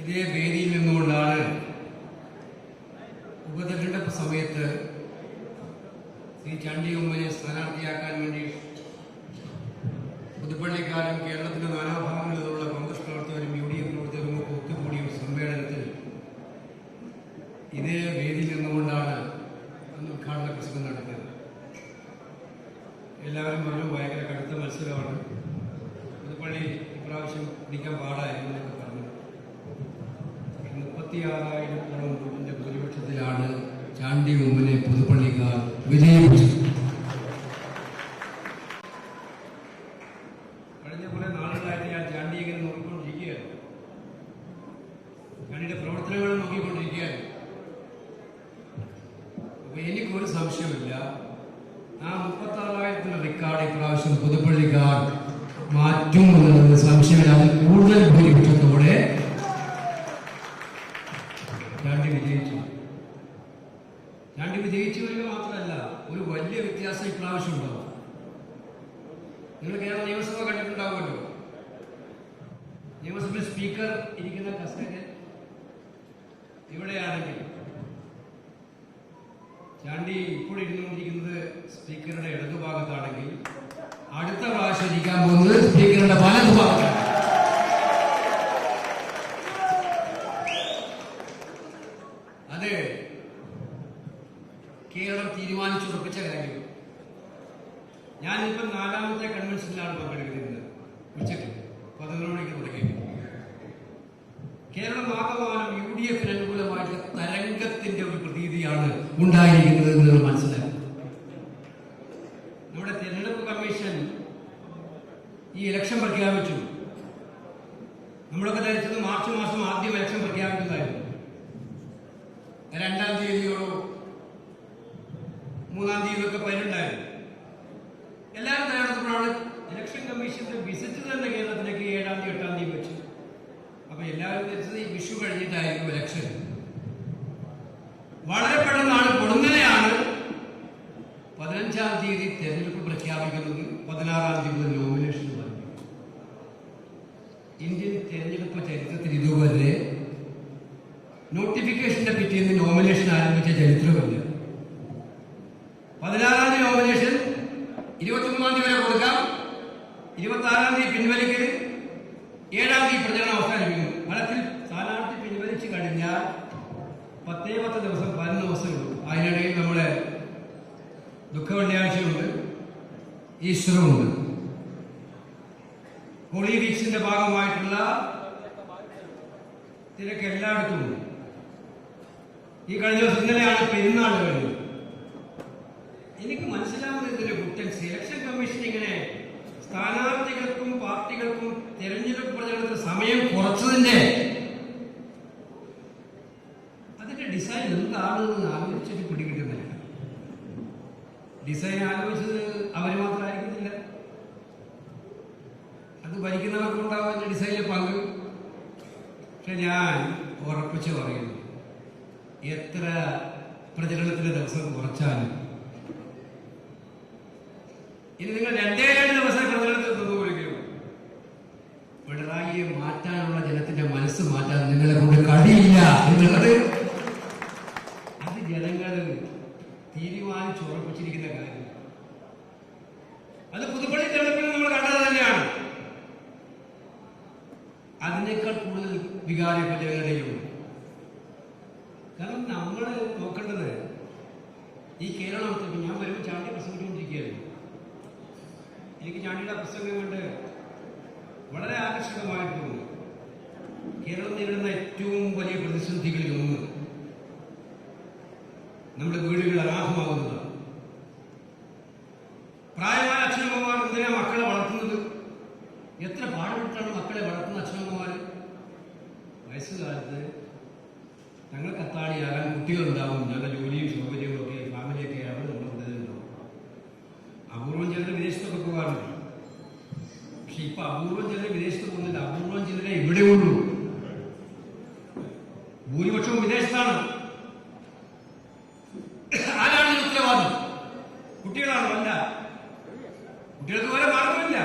ഇതേ വേദിയിൽ നിന്നുകൊണ്ടാണ് ഉപതെരഞ്ഞെടുപ്പ് സമയത്ത് ശ്രീ ചാണ്ടി ഉമ്മനെ സ്ഥാനാർത്ഥിയാക്കാൻ വേണ്ടി പുതുപ്പള്ളിക്കാരും കേരളത്തിന്റെ നാനാഭാഗങ്ങളിലുള്ള കോൺഗ്രസ് പ്രവർത്തകരും UDF പ്രവർത്തകരും ഒക്കെ ഒത്തുകൂടിയ സമ്മേളനത്തിൽ ഇതേ വേദിയിൽ നിന്നുകൊണ്ടാണ് അന്ന് ഉദ്ഘാടന പ്രസംഗം നടത്തിയത്. എല്ലാവരും പറഞ്ഞു ഭയങ്കര കടുത്ത മത്സരമാണ്, പുതുപ്പള്ളി ഇപ്രാവശ്യം പിടിക്കാൻ പാടായിരുന്നു എന്നൊക്കെ പറഞ്ഞു. 36,000-ഓളം വോട്ടിന്റെ ഭൂരിപക്ഷത്തിലാണ് ചാണ്ടി ഉമ്മനെ പുതുപ്പള്ളിക്കാർ വിജയിപ്പിച്ചത്. കഴിഞ്ഞ കുറെ നാളുകളായിട്ട് ഞാൻ ചാണ്ടി ഇങ്ങനെ നോക്കിക്കൊണ്ടിരിക്കുകയാണ്, ചാണ്ടിയുടെ പ്രവർത്തനങ്ങൾ നോക്കിക്കൊണ്ടിരിക്കുകയാണ്. അപ്പൊ എനിക്കൊരു സംശയമില്ല, ആ 36,000-ത്തിന്റെ റെക്കോർഡ് ഇപ്രാവശ്യം പുതുപ്പള്ളിക്കാർ മാറ്റും എന്നുള്ളത് സംശയമില്ല. അതിൽ കൂടുതൽ ഭൂരിപക്ഷത്തോടെ ചാണ്ടി വിജയിച്ചു. ചാണ്ടി വിജയിച്ചു വരിക മാത്രമല്ല, ഒരു വലിയ വ്യത്യാസം ഇപ്രാവശ്യം ഉണ്ടാവും. നിങ്ങൾ കേരള നിയമസഭ കണ്ടിട്ടുണ്ടാവുമല്ലോ. നിയമസഭയിൽ സ്പീക്കർ ഇരിക്കുന്ന കസേര ഇവിടെയാണെങ്കിൽ ചാണ്ടി ഇപ്പോൾ ഇരുന്നുകൊണ്ടിരിക്കുന്നത് സ്പീക്കറുടെ ഇടതുഭാഗത്താണെങ്കിൽ അടുത്ത പ്രാവശ്യം ഇരിക്കാൻ പോകുന്നത് സ്പീക്കറുടെ വലതുഭാഗത്താണ്. അത് കേരളം തീരുമാനിച്ചുറപ്പിച്ച കാര്യം. ഞാനിപ്പം 4ാമത്തെ കൺവെൻഷനിലാണ് പങ്കെടുക്കുന്നത്. ഉച്ചയ്ക്ക് 11 മണിക്ക് തുടങ്ങി. കേരളം ആകമാനം UDF അനുകൂലമായിട്ടുള്ള തരംഗത്തിന്റെ ഒരു പ്രതീതിയാണ് ഉണ്ടായിരിക്കുന്നത് എന്ന് മനസ്സിലാക്കി. നമ്മുടെ തെരഞ്ഞെടുപ്പ് കമ്മീഷൻ ഈ ഇലക്ഷൻ പ്രഖ്യാപിച്ചു. നമ്മളൊക്കെ ധരിച്ചത് മാർച്ച് മാസം ആദ്യം ഇലക്ഷൻ പ്രഖ്യാപിക്കുന്നതായിരുന്നു. 2-ാം തീയതിയോടോ 3-ാം തീയതിയൊക്കെ പേരുണ്ടായിരുന്നു. എല്ലാവരും തയ്യാറെടുപ്പോഴാണ് ഇലക്ഷൻ കമ്മീഷന്റെ വിസിറ്റ് തന്നെ കേരളത്തിലേക്ക് 7-ാം തീയതി 8-ാം തീയതി വെച്ചു. അപ്പൊ എല്ലാവരും ധരിച്ചത് ഈ വിഷു കഴിഞ്ഞിട്ടായിരിക്കും ഇലക്ഷൻ. വളരെ പെട്ടെന്നാണ്, പൊടുന്നനെയാണ് 15-ാം തീയതി തെരഞ്ഞെടുപ്പ് പ്രഖ്യാപിക്കുന്നത്. 16-ാം തീയതി മുതൽ നോമിനേഷൻ പറഞ്ഞു. ഇന്ത്യൻ തെരഞ്ഞെടുപ്പ് ചരിത്രത്തിൽ ഇതുവരെ നോട്ടിഫിക്കേഷന്റെ പിറ്റേന്ന് നോമിനേഷൻ ആരംഭിച്ച ചരിത്രമില്ല. 16-ാം തീയതി നോമിനേഷൻ, 23-ാം തീയതി വരെ കൊടുക്കാം, 26-ാം തീയതി പിൻവലിക്കൽ, 7-ാം തീയതി പ്രചരണം അവസാനിപ്പിക്കുന്നു. ഫലത്തിൽ സ്ഥാനാർത്ഥി പിൻവലിച്ചു കഴിഞ്ഞാൽ 10 ദിവസം 11 ദിവസമേ ഉള്ളൂ. അതിനിടയിൽ നമ്മുടെ ദുഃഖവെള്ളിയാഴ്ചയുണ്ട്, ഈസ്റ്ററുമുണ്ട്. ഹോളി വീക്സിന്റെ ഭാഗമായിട്ടുള്ള തിരക്ക് എല്ലായിടത്തും ഉണ്ട്. ഈ കഴിഞ്ഞ ദിവസം ഇന്നലെയാണ് പെരുന്നാൾ കഴിഞ്ഞത്. എനിക്ക് മനസ്സിലാവുന്ന ഇതിന്റെ കുറ്റൻസ്, ഇലക്ഷൻ കമ്മീഷൻ ഇങ്ങനെ സ്ഥാനാർത്ഥികൾക്കും പാർട്ടികൾക്കും തെരഞ്ഞെടുപ്പ് പ്രചരണത്തിന് സമയം കുറച്ചതിന്റെ അതിന്റെ ഡിസൈൻ എന്താണെന്ന് ആലോചിച്ചിട്ട് പിടികിട്ടുന്നില്ല. ഡിസൈൻ ആലോചിച്ചത് അവർ മാത്രമായിരിക്കുന്നില്ല, അത് ഭരിക്കുന്നവർക്കുണ്ടാവും അതിന്റെ ഡിസൈനിലെ പങ്ക്. പക്ഷെ ഞാൻ ഉറപ്പിച്ച് പറയുന്നു, എത്ര പ്രചരണത്തിന്റെ ദിവസം കുറച്ചാലും ഇനി നിങ്ങൾ 2 ദിവസം പ്രചരണത്തിൽ തന്നുപോലെങ്കിലും പിണറായിയെ മാറ്റാനുള്ള ജനത്തിന്റെ മനസ്സ് മാറ്റാൻ നിങ്ങളെ കൊണ്ട് കഴിയില്ല എന്നുള്ളത് അത് ജനങ്ങൾ തീരുമാനിച്ചുറപ്പിച്ചിരിക്കുന്ന കാര്യം. അത് പുതുപ്പള്ളി തെരഞ്ഞെടുപ്പിൽ നമ്മൾ കണ്ടത് തന്നെയാണ്. അതിനേക്കാൾ കൂടുതൽ വികാരം ഇപ്പൊ ജനങ്ങളുടെയുണ്ട്. കാരണം നമ്മൾ നോക്കേണ്ടത് ഈ കേരളത്തിൽ, ഞാൻ വരുമ്പോൾ ചാണ്ടി പ്രസംഗിച്ചുകൊണ്ടിരിക്കുകയായിരുന്നു. എനിക്ക് ചാണ്ടിയുടെ പ്രസംഗം കൊണ്ട് വളരെ ആകർഷകമായിട്ട് തോന്നി. കേരളം നേരിടുന്ന ഏറ്റവും വലിയ പ്രതിസന്ധികളിൽ ഒന്ന് നമ്മുടെ വീടുകൾ അനാഥമാകുന്നതാണ്. പ്രായമായ അച്ഛനമ്മമാർ എന്തിനാ മക്കളെ വളർത്തുന്നത്? എത്ര പാടുപെട്ടാണ് മക്കളെ വളർത്തുന്ന അച്ഛനമ്മമാർ? വയസ്സുകാലത്ത് ഞങ്ങൾക്ക് അത്താണിയാകാൻ കുട്ടികളുണ്ടാവും, നല്ല ജോലിയും സൗകര്യവും ഒക്കെ ഫാമിലിയൊക്കെ അവർ നമ്മുടെ കൂടുതലുണ്ടാവും. അപൂർവം ചിലർ വിദേശത്തൊക്കെ പോകാറുണ്ട്. പക്ഷെ ഇപ്പൊ അപൂർവം ചിലർ വിദേശത്ത് പോകുന്നില്ല, അപൂർവം ചിലരെ ഇവിടെ ഉള്ളൂ. ഭൂരിപക്ഷവും വിദേശത്താണ്. ആരാണ് ഉത്തരവാദി? കുട്ടികളാണോ? അല്ല, കുട്ടികൾക്ക് പോലെ മാർഗമില്ല.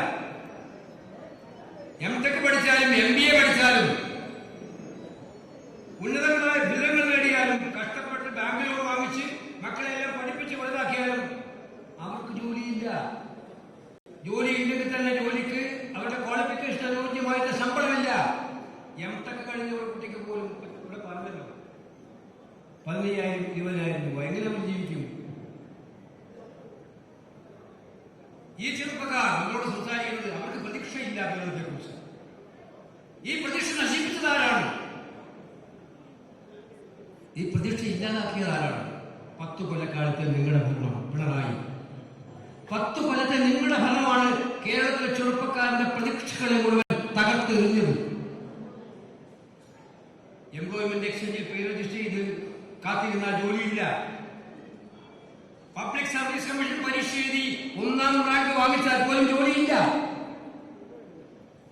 MTech പഠിച്ചാലും MBA പഠിച്ചാലും 15,000 20,000 രൂപ. എങ്ങനെ അവർ ജീവിക്കും? ഈ ചെറുപ്പക്കാർ നമ്മളോട് സംസാരിക്കുന്നത് അവർക്ക് പ്രതീക്ഷയില്ല കേരളത്തെ കുറിച്ച്. ഈ പ്രതീക്ഷ നശിപ്പിച്ചതാരാണ്? ഈ പ്രതീക്ഷ ഇല്ലാതാക്കിയതാരാണ്? 10 കൊല്ലക്കാലത്തെ നിങ്ങളുടെ ഭരണം. പിണറായി, 10 കൊല്ലത്തെ നിങ്ങളുടെ ഭരണമാണ് കേരളത്തിലെ ചെറുപ്പക്കാരന്റെ പ്രതീക്ഷകളെ മുഴുവൻ തകർത്തെറിഞ്ഞത്. എംപ്ലോയ്മെന്റ് എക്സ്ചേഞ്ചിൽ പേര് രജിസ്റ്റർ ചെയ്ത് കാത്തിരുന്നാൽ ജോലിയില്ല. പബ്ലിക് സർവീസ് കമ്മീഷൻ പരീക്ഷ എഴുതി 1ാം റാങ്ക് വാങ്ങിച്ചാൽ പോലും ജോലിയില്ല.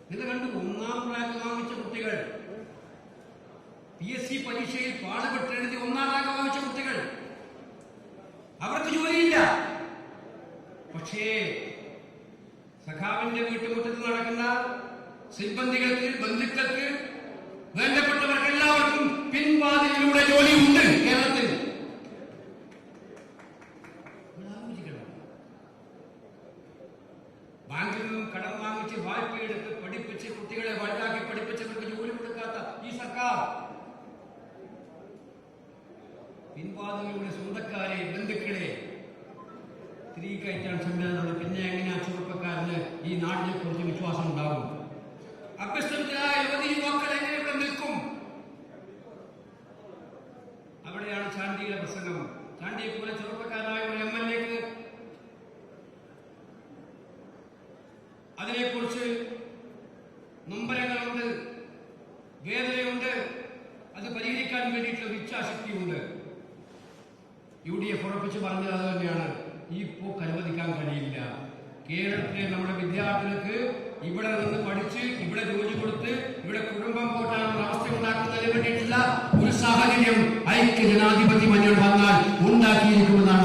നിങ്ങൾ കണ്ടു, 1ാം റാങ്ക് വാങ്ങിച്ച കുട്ടികൾ, PSC പരീക്ഷയിൽ പാടുപെട്ട് എഴുതി 1ാം റാങ്ക് വാങ്ങിച്ച കുട്ടികൾ, അവർക്ക് ജോലിയില്ല. പക്ഷേ സഖാവിന്റെ വീട്ടുമുറ്റത്ത് നടക്കുന്ന സിബന്ധികൾക്ക്, ബന്ധുക്കൾക്ക്, വേണ്ടപ്പെട്ടവർക്ക് എല്ലാവർക്കും പിൻവാതിലിലൂടെ ജോലിയുണ്ട് കേരളത്തിൽ. ബാങ്കിൽ നിന്നും കടം വാങ്ങിച്ച് വായ്പയെടുത്ത് പഠിപ്പിച്ച് കുട്ടികളെ വലുതാക്കി പഠിപ്പിച്ചവർക്ക് ജോലി കൊടുക്കാത്ത ഈ സർക്കാർ പിൻവാതിലിലൂടെ സ്വന്തക്കാരെ, ബന്ധുക്കളെ തിരികെ കയറ്റാൻ സംവിധാനമുണ്ട്. പിന്നെ എങ്ങനെയാ ചെറുപ്പക്കാരന് ഈ നാടിനെ കുറിച്ച് വിശ്വാസം ഉണ്ടാകും? അഭ്യസ്തരായ യുവതി യുവാക്കൾ എങ്ങനെ ഇവിടെ നിൽക്കും? അവിടെയാണ് ചാണ്ടിയുടെ പ്രസംഗം. ചാണ്ടിയെ പോലെ ചെറുപ്പക്കാരനായ ഒരു MLA-ക്ക് അതിനെക്കുറിച്ച് നൊമ്പരങ്ങളുണ്ട്, വേദനയുണ്ട്. അത് പരിഹരിക്കാൻ വേണ്ടിയിട്ടുള്ള ഇച്ഛാശക്തിയുണ്ട്. UDF ഉറപ്പിച്ച് പറഞ്ഞത് അത് തന്നെയാണ്. ഈ പോക്ക് അനുവദിക്കാൻ കഴിയില്ല. കേരളത്തിലെ നമ്മുടെ വിദ്യാർത്ഥികൾക്ക് ഇവിടെ നിന്ന് പഠിച്ച് ഇവിടെ ജോലി കൊടുത്ത് ഇവിടെ കുടുംബം പോറ്റാനുള്ള അവസ്ഥ ഉണ്ടാക്കുന്നതിന് വേണ്ടിയിട്ടുള്ള ഒരു സാഹചര്യം ഐക്യ ജനാധിപത്യ മുന്നണി വന്നാൽ ഉണ്ടാക്കിയിരിക്കുമെന്നാണ്